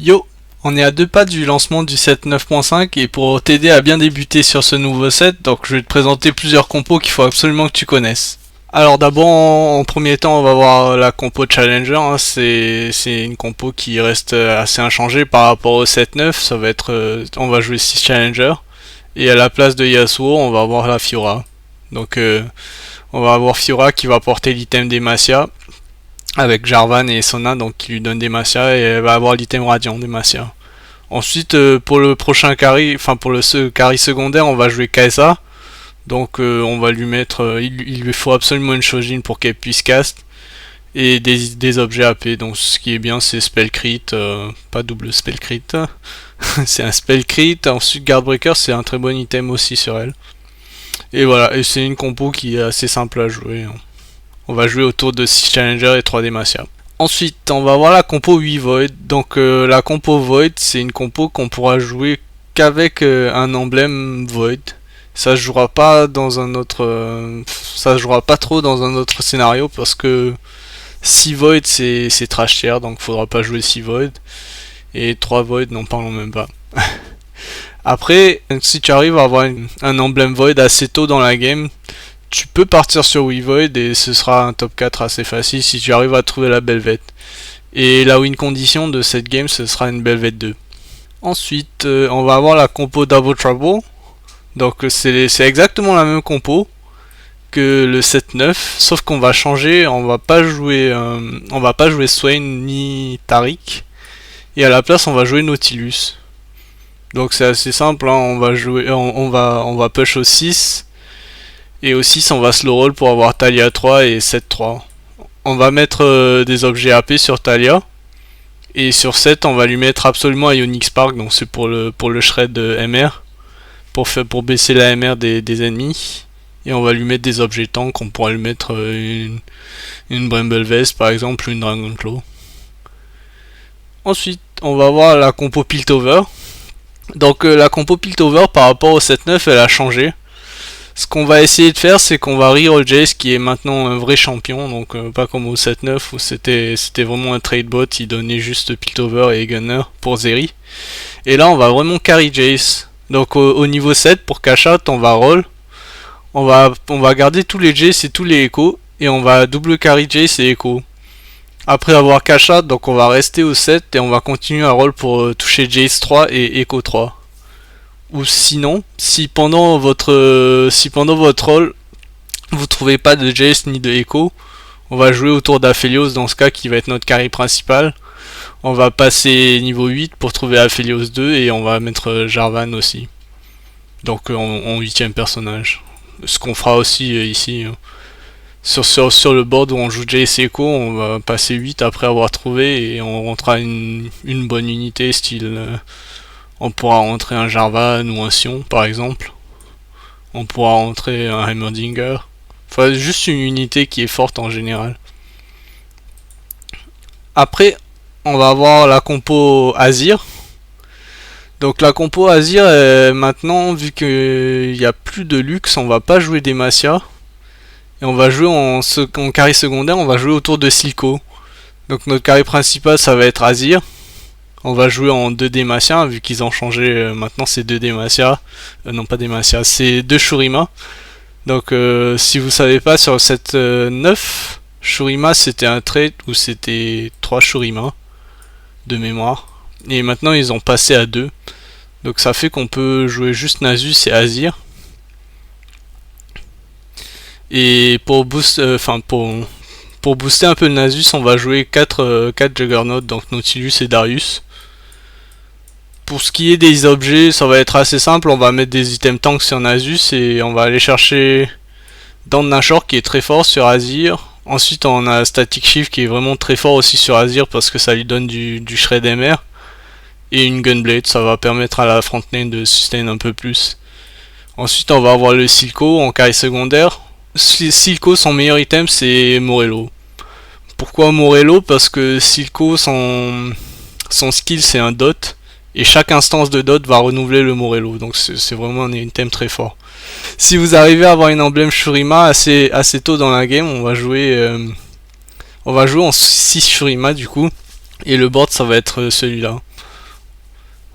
Yo, on est à 2 pas du lancement du set 9.5 et pour t'aider à bien débuter sur ce nouveau set, donc je vais te présenter plusieurs compos qu'il faut absolument que tu connaisses. Alors d'abord, en premier temps, on va voir la compo Challenger, hein. C'est une compo qui reste assez inchangée par rapport au set 9, ça va être, on va jouer 6 Challenger, et à la place de Yasuo, on va avoir la Fiora. Donc on va avoir Fiora qui va porter l'item Demacia, avec Jarvan et Sona donc qui lui donnent Demacia et elle va avoir l'item Radiant Demacia. Ensuite pour le prochain carry, enfin pour le carry secondaire on va jouer Kai'Sa. Donc on va lui mettre, il lui faut absolument une Shojin pour qu'elle puisse cast et des objets AP. Donc ce qui est bien c'est spell crit, pas double spell crit, c'est un spell crit. Ensuite Guardbreaker c'est un très bon item aussi sur elle. Et voilà, et c'est une compo qui est assez simple à jouer. On va jouer autour de 6 Challenger et 3 Demacia. Ensuite, on va voir la compo 8 Void. Donc la compo Void, c'est une compo qu'on pourra jouer qu'avec un emblème Void. Ça se jouera pas dans un autre, ça se jouera pas trop dans un autre scénario parce que 6 Void c'est trash tier, donc faudra pas jouer 6 Void. Et 3 Void, n'en parlons même pas. Après, si tu arrives à avoir un emblème Void assez tôt dans la game, tu peux partir sur Weavoid et ce sera un top 4 assez facile si tu arrives à trouver la Belvette. Et la win condition de cette game, ce sera une Belvette 2. Ensuite, on va avoir la compo Double Trouble. Donc c'est exactement la même compo que le set 9, sauf qu'on va changer, on va pas jouer Swain ni Taric, et à la place on va jouer Nautilus. Donc c'est assez simple, hein, on va push au 6. Et au 6 on va slow roll pour avoir Talia 3 et 7-3. On va mettre des objets AP sur Talia. Et sur 7 on va lui mettre absolument Ionic Spark. Donc c'est pour le shred MR. Pour baisser la MR des ennemis. Et on va lui mettre des objets tank. On pourra lui mettre une Bramble Vest par exemple, une Dragon Claw. Ensuite on va voir la compo Piltover. Donc la compo Piltover par rapport au 7-9 elle a changé. Ce qu'on va essayer de faire, c'est qu'on va reroll Jace qui est maintenant un vrai champion, donc pas comme au 7-9 où c'était vraiment un trade bot, il donnait juste Piltover et Gunner pour Zeri. Et là on va vraiment carry Jace. Donc au niveau 7 pour Kashat on va roll, on va garder tous les Jace et tous les Echo, et on va double carry Jace et Echo. Après avoir Kashat, donc on va rester au 7 et on va continuer à roll pour toucher Jace 3 et Echo 3. Ou sinon, si pendant votre roll vous trouvez pas de Jace ni de Echo, on va jouer autour d'Aphelios dans ce cas qui va être notre carry principal. On va passer niveau 8 pour trouver Aphelios 2 et on va mettre Jarvan aussi. Donc en 8ème personnage. Ce qu'on fera aussi ici. Sur le board où on joue Jace et Echo, on va passer 8 après avoir trouvé et on rentrera une bonne unité style... on pourra rentrer un Jarvan ou un Sion par exemple. On pourra rentrer un Heimerdinger. Enfin juste une unité qui est forte en général. Après on va avoir la compo Azir. Donc la compo Azir maintenant vu qu'il n'y a plus de luxe on va pas jouer Demacia. Et on va jouer en carry secondaire, on va jouer autour de Silco. Donc notre carry principal ça va être Azir. On va jouer en 2 Demacia, vu qu'ils ont changé, maintenant c'est 2 Demacia, non pas Demacia, c'est 2 Shurima. Donc si vous savez pas, sur cette 9, Shurima c'était un trait où c'était 3 Shurima de mémoire. Et maintenant ils ont passé à 2. Donc ça fait qu'on peut jouer juste Nasus et Azir. Et pour booster un peu le Nasus, on va jouer 4 Juggernaut, donc Nautilus et Darius. Pour ce qui est des objets, ça va être assez simple, on va mettre des items tanks sur Nasus et on va aller chercher Dent Nashor qui est très fort sur Azir. Ensuite on a Static Shift qui est vraiment très fort aussi sur Azir parce que ça lui donne du shred MR. Et une Gunblade, ça va permettre à la frontlane de sustain un peu plus. Ensuite on va avoir le Silco en carry secondaire. Silco son meilleur item c'est Morello. Pourquoi Morello? Parce que Silco son skill c'est un dot. Et chaque instance de dot va renouveler le Morello, donc c'est vraiment un item très fort. Si vous arrivez à avoir une emblème Shurima assez tôt dans la game, on va jouer en 6 Shurima du coup, et le board ça va être celui-là.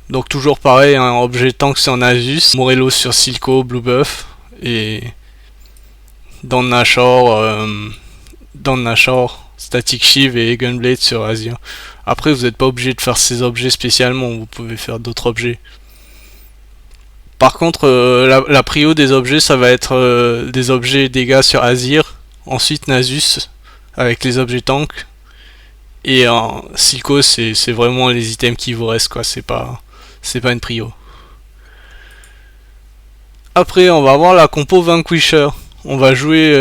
Donc toujours pareil, un objet tank sur Nasus, Morello sur Silco, Blue Buff, et dans Nashor, Static Shiv et Gunblade sur Azir. Après, vous n'êtes pas obligé de faire ces objets spécialement, vous pouvez faire d'autres objets. Par contre, la prio des objets, ça va être des objets dégâts sur Azir, ensuite Nasus avec les objets tank, et Silco, c'est vraiment les items qui vous restent, quoi. C'est pas une prio. Après, on va avoir la compo Vanquisher. On va jouer,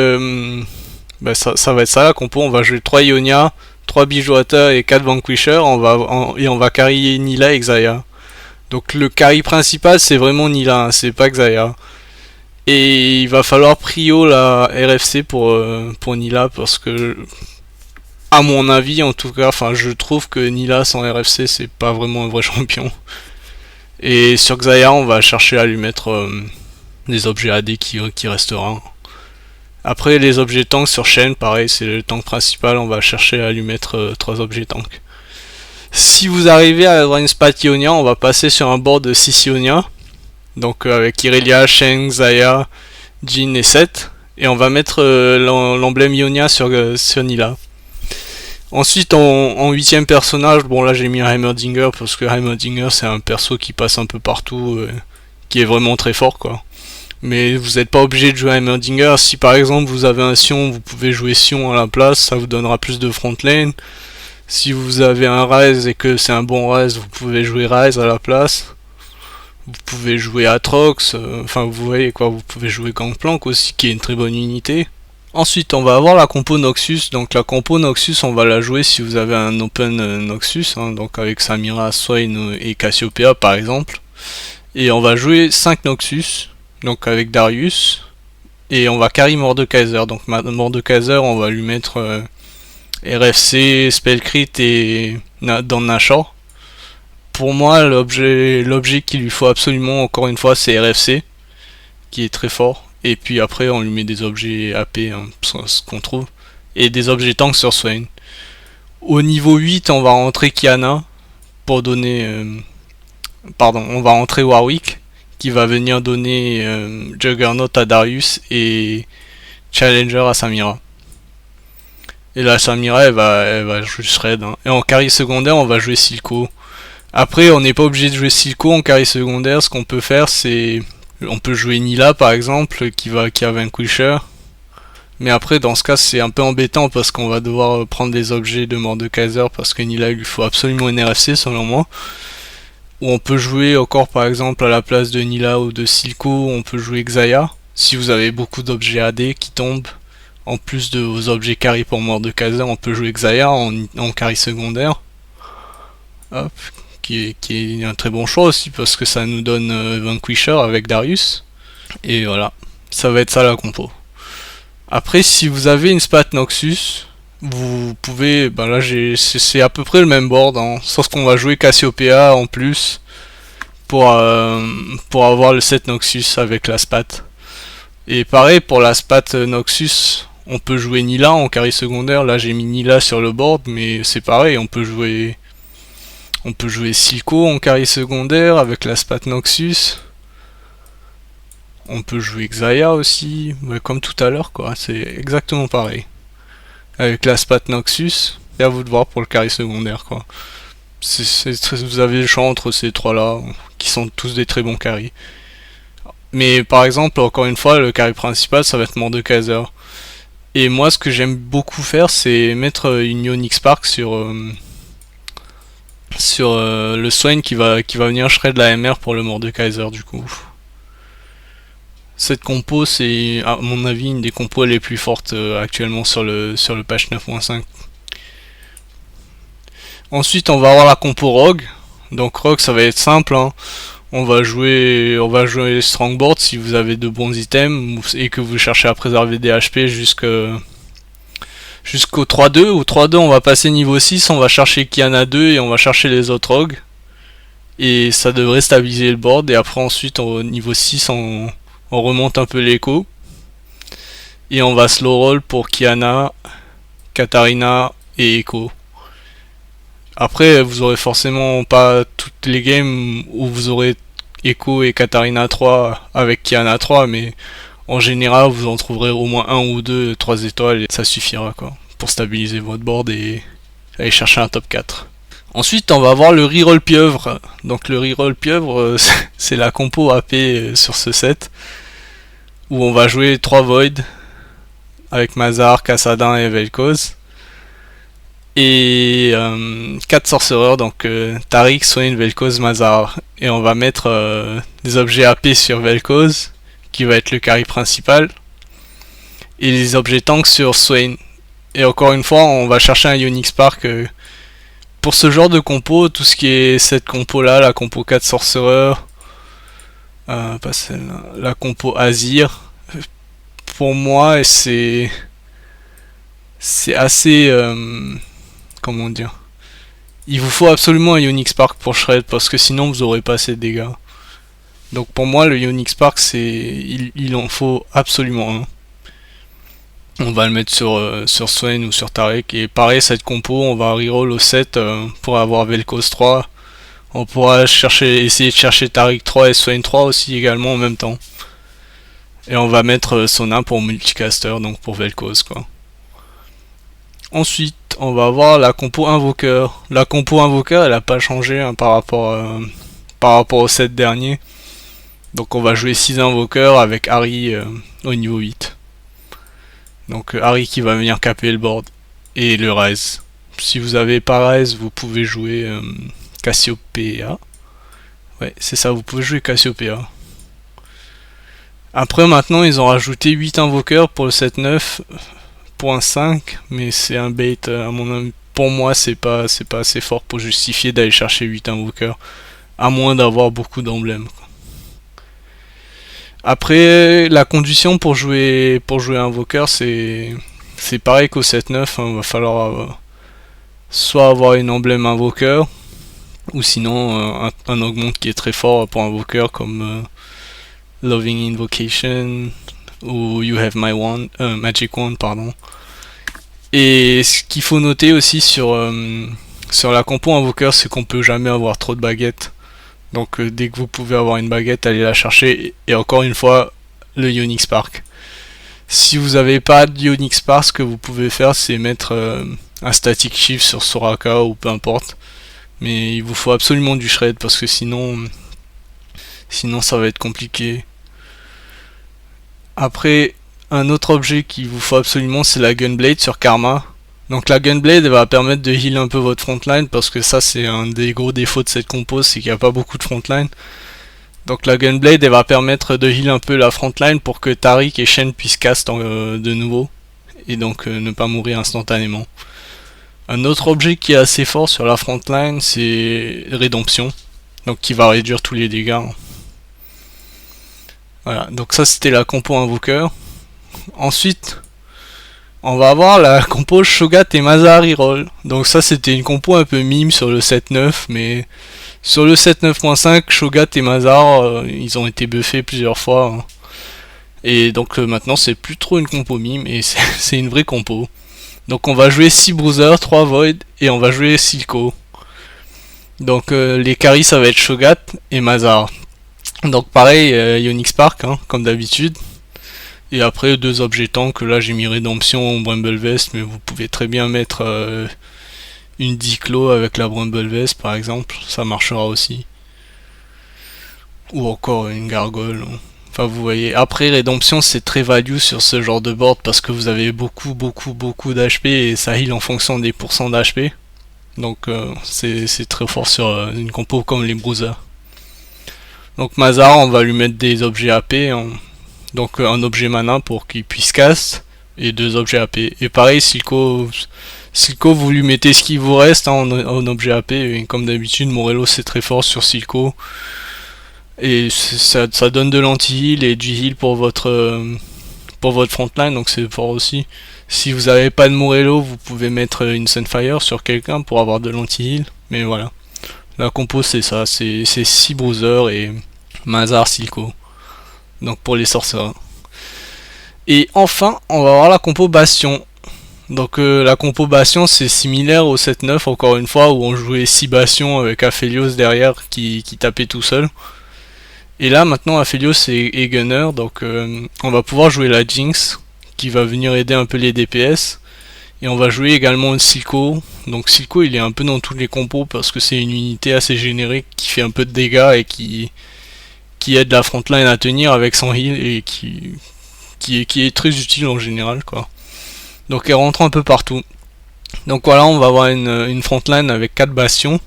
ça va être ça la compo. On va jouer 3 Ionia, 3 Bijoata et 4 Vanquisher. Et on va carry Nilah et Xayah. Donc le carry principal, c'est vraiment Nilah, hein, c'est pas Xayah. Et il va falloir prio la RFC pour Nilah, parce que, à mon avis en tout cas, je trouve que Nilah sans RFC, c'est pas vraiment un vrai champion. Et sur Xayah, on va chercher à lui mettre des objets AD qui restera. Après, les objets tank sur Shen, pareil, c'est le tank principal, on va chercher à lui mettre 3 objets tank. Si vous arrivez à avoir une spat Ionia, on va passer sur un board de 6 Ionia. Donc avec Irelia, Shen, Xayah, Jhin et Seth. Et on va mettre l'emblème Ionia sur Nilah. Ensuite, en 8ème personnage, bon là j'ai mis Heimerdinger, parce que Heimerdinger c'est un perso qui passe un peu partout, qui est vraiment très fort, quoi. Mais vous n'êtes pas obligé de jouer Heimerdinger. Si par exemple vous avez un Sion, vous pouvez jouer Sion à la place, ça vous donnera plus de front lane. Si vous avez un Ryze et que c'est un bon Ryze, vous pouvez jouer Ryze à la place. Vous pouvez jouer Atrox, vous voyez quoi, vous pouvez jouer Gangplank aussi, qui est une très bonne unité. Ensuite, on va avoir la compo Noxus. Donc la compo Noxus, on va la jouer si vous avez un open Noxus, hein, donc avec Samira, Swain et Cassiopeia par exemple. Et on va jouer 5 Noxus, donc avec Darius. Et on va carry Mordekaiser. Donc Mordekaiser, on va lui mettre RFC, Spellcrit et dans Nashor. Pour moi, l'objet qu'il lui faut absolument, encore une fois, c'est RFC, qui est très fort. Et puis après, on lui met des objets AP, hein, ce qu'on trouve. Et des objets tank sur Swain. Au niveau 8, on va rentrer Kiana, pour donner... on va rentrer Warwick, qui va venir donner Juggernaut à Darius et Challenger à Samira. Et là, Samira, elle va juste raid. Hein. Et en carry secondaire, on va jouer Silco. Après, on n'est pas obligé de jouer Silco en carry secondaire. Ce qu'on peut faire, c'est... On peut jouer Nilah, par exemple, qui a Vanquisher. Mais après, dans ce cas, c'est un peu embêtant, parce qu'on va devoir prendre des objets de Mordekaiser, parce que Nilah, il lui faut absolument une RFC, selon moi. Ou on peut jouer encore, par exemple, à la place de Nilah ou de Silco, on peut jouer Xayah. Si vous avez beaucoup d'objets AD qui tombent, en plus de vos objets carry pour Mordekaiser, on peut jouer Xayah en carry secondaire. Hop, qui est un très bon choix aussi, parce que ça nous donne Vanquisher avec Darius. Et voilà, ça va être ça la compo. Après, si vous avez une spat Noxus, vous pouvez... là, c'est à peu près le même board, hein, sauf qu'on va jouer Cassiopeia en plus pour avoir le set Noxus avec la spat. Et pareil, pour la spat Noxus, on peut jouer Nilah en carry secondaire. Là, j'ai mis Nilah sur le board, mais c'est pareil, on peut jouer Silco en carry secondaire avec la spat Noxus. On peut jouer Xayah aussi, comme tout à l'heure, quoi. C'est exactement pareil. Avec la spat Noxus, c'est à vous de voir pour le carry secondaire, quoi. Vous avez le choix entre ces trois-là, qui sont tous des très bons carry. Mais par exemple, encore une fois, le carry principal, ça va être Mordekaiser. Et moi, ce que j'aime beaucoup faire, c'est mettre une Ionic Spark sur le Swain qui va venir shred la MR pour le Mordekaiser, du coup. Cette compo, c'est à mon avis une des compos les plus fortes actuellement sur le patch 9.5. Ensuite, on va avoir la compo Rogue. Donc Rogue, ça va être simple, hein. On va jouer Strongboard si vous avez de bons items et que vous cherchez à préserver des HP jusqu'au 3-2. Au 3-2, on va passer niveau 6, on va chercher Kiana 2 et on va chercher les autres Rogues. Et ça devrait stabiliser le board. Et après, ensuite, au niveau 6, on remonte un peu l'écho. Et on va slow roll pour Kiana, Katarina et Echo. Après, vous aurez forcément pas les games où vous aurez Echo et Katarina 3 avec Kiana 3, mais en général vous en trouverez au moins un ou deux 3 étoiles et ça suffira quoi pour stabiliser votre board et aller chercher un top 4. Ensuite on va avoir le reroll pieuvre. Donc le reroll pieuvre c'est la compo AP sur ce set où on va jouer 3 Void avec Mazar, Kassadin et Vel'Koz. Et 4 sorcereurs, donc Taric, Swain, Vel'Koz, Mazar. Et on va mettre des objets AP sur Vel'Koz, qui va être le carry principal. Et les objets tanks sur Swain. Et encore une fois, on va chercher un Ionic Spark. Pour ce genre de compo, tout ce qui est cette compo là, la compo 4 sorcereurs, pas celle-là, la compo Azir, pour moi c'est assez comment dire, il vous faut absolument un Ionic Spark pour Shred parce que sinon vous aurez pas assez de dégâts. Donc pour moi le Ionic Spark il en faut absolument un. On va le mettre sur Swain ou sur Taric et pareil cette compo on va reroll au 7 pour avoir Vel'Koz 3. On pourra essayer de chercher Taric 3 et Swain 3 aussi également en même temps. Et on va mettre Sona pour multicaster, donc pour Vel'Koz quoi. Ensuite, on va avoir la compo invoqueur. La compo invoqueur, elle a pas changé hein, par rapport au set dernier. Donc on va jouer 6 invoqueurs avec Harry au niveau 8. Donc Harry qui va venir caper le board et le raise. Si vous avez pas raise, vous pouvez jouer Cassiopeia. Ouais, c'est ça, vous pouvez jouer Cassiopeia. Après maintenant, ils ont rajouté 8 invoqueurs pour le set 9.5, mais c'est un bait à mon avis. Pour moi, c'est pas assez fort pour justifier d'aller chercher 8 invoqueurs, à moins d'avoir beaucoup d'emblèmes. Après, la condition pour jouer invoqueur, c'est pareil qu'au 7-9, hein, il va falloir soit avoir une emblème invoqueur, ou sinon un augmente qui est très fort pour invoqueur comme Loving Invocation ou You Have My Wand, Magic Wand, pardon. Et ce qu'il faut noter aussi sur la compo invoqueur, c'est qu'on peut jamais avoir trop de baguettes. Donc dès que vous pouvez avoir une baguette, allez la chercher. Et encore une fois, le Ionic Spark. Si vous n'avez pas de Ionic Spark, ce que vous pouvez faire, c'est mettre un Static Shift sur Soraka ou peu importe. Mais il vous faut absolument du shred parce que sinon ça va être compliqué. Après, un autre objet qu'il vous faut absolument, c'est la Gunblade sur Karma. Donc la Gunblade, elle va permettre de heal un peu votre frontline, parce que ça c'est un des gros défauts de cette compo, c'est qu'il n'y a pas beaucoup de frontline. Donc la Gunblade, elle va permettre de heal un peu la frontline pour que Taric et Shen puissent cast de nouveau, et donc ne pas mourir instantanément. Un autre objet qui est assez fort sur la frontline, c'est Rédemption, donc qui va réduire tous les dégâts. Voilà, donc ça c'était la compo invoqueur. Ensuite, on va avoir la compo Shogat et Mazar reroll. Donc ça c'était une compo un peu mime sur le 7.9, mais sur le 7.9.5, Shogat et Mazar, ils ont été buffés plusieurs fois. Hein. Et donc maintenant c'est plus trop une compo mime, et c'est une vraie compo. Donc on va jouer 6 Bruiser, 3 Void, et on va jouer Silco. Donc les carries ça va être Shogat et Mazar. Donc pareil, Ionic Spark, hein, comme d'habitude. Et après, 2 objets tanks, là j'ai mis Rédemption, Bramble Vest, mais vous pouvez très bien mettre une Diclo avec la Bramble Vest par exemple, ça marchera aussi. Ou encore une Gargoyle. Enfin vous voyez, après Rédemption c'est très value sur ce genre de board parce que vous avez beaucoup d'HP et ça heal en fonction des pourcents d'HP. Donc c'est très fort sur une compo comme les Bruisers. Donc Mazar, on va lui mettre des objets AP, donc un objet mana pour qu'il puisse cast, et 2 objets AP. Et pareil, Silco vous lui mettez ce qu'il vous reste hein, en objet AP, et comme d'habitude Morello c'est très fort sur Silco. Et ça donne de l'anti-heal et du heal pour votre frontline, donc c'est fort aussi. Si vous n'avez pas de Morello, vous pouvez mettre une Sunfire sur quelqu'un pour avoir de l'anti-heal, mais voilà. La compo c'est ça, c'est 6 Bruiser et Mazar Silco. Donc pour les sorcerers. Et enfin, on va avoir la compo Bastion. Donc la compo Bastion c'est similaire au 7-9 encore une fois où on jouait 6 Bastions avec Aphelios derrière qui tapait tout seul. Et là maintenant Aphelios est Gunner, donc on va pouvoir jouer la Jinx qui va venir aider un peu les DPS. Et on va jouer également Silco. Donc Silco il est un peu dans tous les compos parce que c'est une unité assez générique qui fait un peu de dégâts et qui aide la frontline à tenir avec son heal et qui est très utile en général quoi. Donc elle rentre un peu partout. Donc voilà, on va avoir une frontline avec 4 bastions,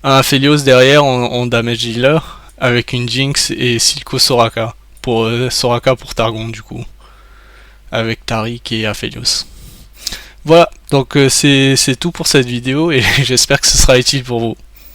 un Aphelios derrière en damage healer, avec une Jinx et Silco Soraka pour Soraka pour Targon du coup, avec Taric et Aphelios. Voilà, donc c'est tout pour cette vidéo et j'espère que ce sera utile pour vous.